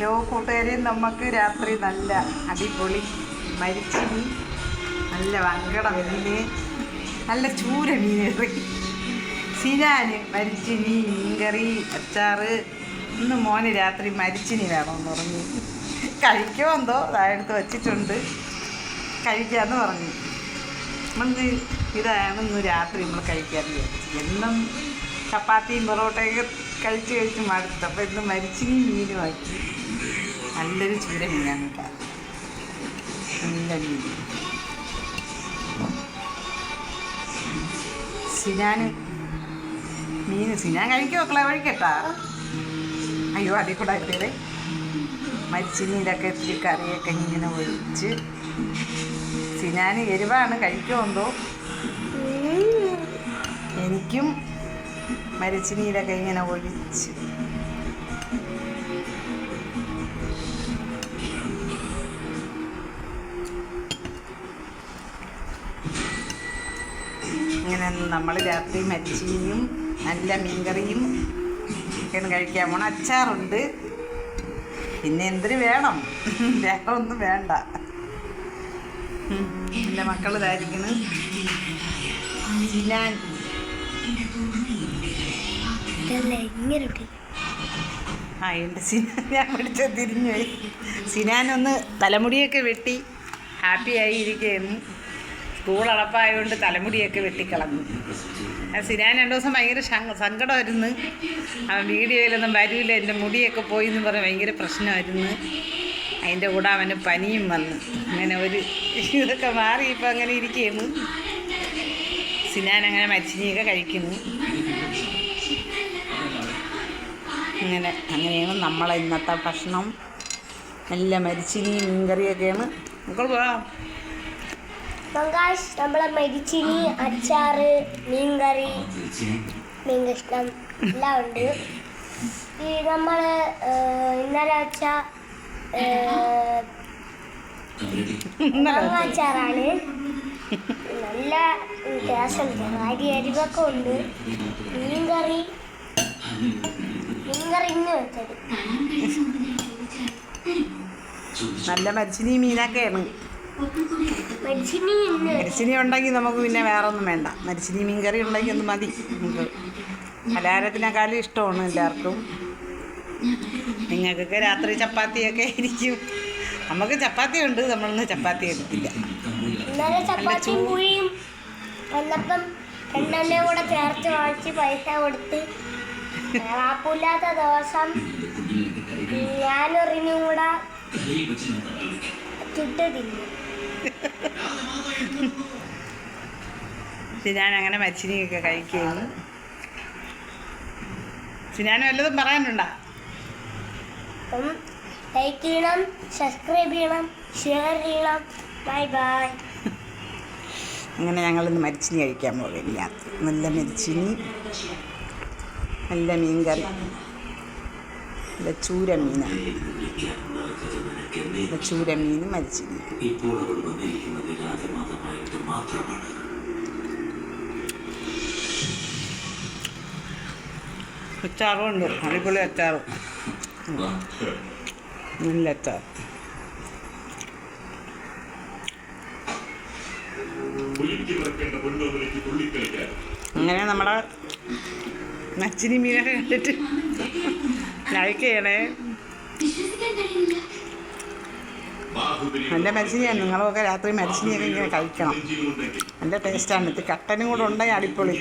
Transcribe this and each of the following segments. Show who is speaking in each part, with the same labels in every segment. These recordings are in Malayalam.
Speaker 1: ഹലോ കൂട്ടുകാരെ, നമുക്ക് രാത്രി നല്ല അടിപൊളി മരിച്ചിനി, നല്ല വങ്കട മീന്, നല്ല ചൂര മീനറി, സിനാന് മരിച്ചിനി, മീൻകറി, അച്ചാറ്. ഇന്ന് മോന് രാത്രി മരിച്ചിനി വേണമെന്ന് പറഞ്ഞു. കഴിക്കുമോ എന്തോ അതെടുത്ത് വച്ചിട്ടുണ്ട്, കഴിക്കാമെന്ന് പറഞ്ഞു. നമ്മൾ ഇതാണ് ഇന്ന് രാത്രി നമ്മൾ കഴിക്കാൻ വിചാരിച്ചു. എന്നും ചപ്പാത്തിയും പൊറോട്ടയൊക്കെ കഴിച്ച് മടുത്തു. അപ്പോൾ ഇന്ന് മരിച്ചിനി മീനുമാക്കി. നല്ലൊരു ചൂര മീനാണ് കേട്ടോ, നല്ല മീൻ. സിനാൻ കഴിക്കും മക്കളെ, വഴിക്കട്ടാ. അയ്യോ അതിൽ കൂടെ ഇട്ടേ. മരിച്ചിനിയിലൊക്കെ ഇത്തിരി കറിയൊക്കെ ഇങ്ങനെ ഒഴിച്ച്. സിനാന് എരിവാണ്, കഴിക്കുമെന്തോ. എനിക്കും മരിച്ചിനിയിലൊക്കെ ഇങ്ങനെ ഒഴിച്ച്. ഇങ്ങനെ നമ്മൾ രാത്രി മരിച്ചിനിയും നല്ല മീൻകറിയും ഒക്കെയാണ് കഴിക്കാൻ പോണം. അച്ചാറുണ്ട്, പിന്നെ എന്തിനു വേണം, വേറെ ഒന്നും വേണ്ട. എൻ്റെ മക്കൾ ഇതായിരിക്കുന്നു. സിനാൻ എൻ്റെ സിനാൻ ഞാൻ പിടിച്ച തിരിഞ്ഞു പോയി. സിനാനൊന്ന് തലമുടിയൊക്കെ വെട്ടി ഹാപ്പിയായി ഇരിക്കുകയായിരുന്നു. സ്കൂൾ അടപ്പായതുകൊണ്ട് തലമുടിയൊക്കെ വെട്ടിക്കളഞ്ഞു. സിനാൻ 2 ദിവസം ഭയങ്കര സങ്കടമായിരുന്നു. അവൻ വീഡിയോയിലൊന്നും വരില്ല, എൻ്റെ മുടിയൊക്കെ പോയി എന്ന് പറഞ്ഞ് ഭയങ്കര പ്രശ്നമായിരുന്നു. അതിൻ്റെ കൂടെ അവന് പനിയും വന്നു. അങ്ങനെ ഒരു ഇതൊക്കെ മാറി ഇപ്പം അങ്ങനെ ഇരിക്കുന്നു. സിനാൻ അങ്ങനെ മരിച്ചിനിയൊക്കെ കഴിക്കുന്നു. അങ്ങനെയാണ് നമ്മളെ ഇന്നത്തെ ഭക്ഷണം. നല്ല മരിച്ചിനി മീൻകറിയൊക്കെയാണ്. നമുക്ക് പോകാം.
Speaker 2: നമ്മളെ മരിച്ചിനി, അച്ചാറ്, മീൻകറി, മീൻ കഷ്ണം എല്ലാം ഉണ്ട്. ഈ നമ്മൾ ഇന്നലെ വെച്ച അച്ചാറാണ്. നല്ല ടേസ്റ്റ്, അരിവൊക്കെ ഉണ്ട്. മീൻകറി ഇന്ന് വെച്ചത്
Speaker 1: നല്ല മരിച്ചിനി മീനൊക്കെയാണ്. മരിച്ചിനി ഉണ്ടെങ്കിൽ നമുക്ക് പിന്നെ വേറെ ഒന്നും വേണ്ട. മരിച്ചിനി മീൻകറി ഉണ്ടെങ്കിൽ ഒന്ന് മതി. നമുക്ക് പലഹാരത്തിനേക്കാളും ഇഷ്ടമാണ് എല്ലാവർക്കും. നിങ്ങൾക്കൊക്കെ രാത്രി ചപ്പാത്തിയൊക്കെ ഇരിക്കും. നമുക്ക് ചപ്പാത്തി ഉണ്ട്, നമ്മളൊന്നും ചപ്പാത്തി എടുത്തില്ല.
Speaker 2: ചപ്പാത്തിയും പൂരിയും വന്നപ്പം 2 കൂടെ ചേർത്ത് വാങ്ങിച്ച് പൈസ കൊടുത്ത് ാത്ത ദിവസം ഞാനൊറിനും കൂടെ ചുട്ട് തിന്നു.
Speaker 1: സിനാൻ അങ്ങനെ മരിച്ചിനിയൊക്കെ കഴിക്കുകയാണ്. സിനാൻ വല്ലതും പറയാനുണ്ടോ?
Speaker 2: ലൈക്ക് ചെയ്യണം, സബ്സ്ക്രൈബ് ചെയ്യണം, ഷെയർ ചെയ്യണം. Bye bye.
Speaker 1: അങ്ങനെ ഞങ്ങളിന്ന് മരിച്ചിനി കഴിക്കാൻ പോകില്ല. നല്ല മരിച്ചിനി, നല്ല മീൻകറി, നല്ല ചൂര മീനാണ്. ചൂര മീനും മരിച്ചിനി. അച്ചാറും ഉണ്ട്, അടിപൊളി അച്ചാറും. നല്ല അച്ചാർ. അങ്ങനെ നമ്മുടെ മച്ചിനി മീനൊക്കെ കണ്ടിട്ട് ലൈക്ക് ചെയ്യണേ. നല്ല മരിച്ചിനിയാണ്. നിങ്ങളൊക്കെ രാത്രി മരിച്ചിനിയൊക്കെ ഇങ്ങനെ കഴിക്കണം. നല്ല ടേസ്റ്റാണ്. ഇത് കട്ടനും കൂടെ ഉണ്ടെങ്കിൽ അടിപൊളി.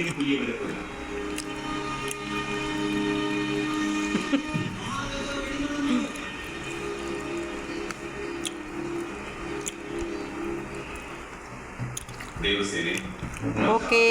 Speaker 1: ഓക്കേ.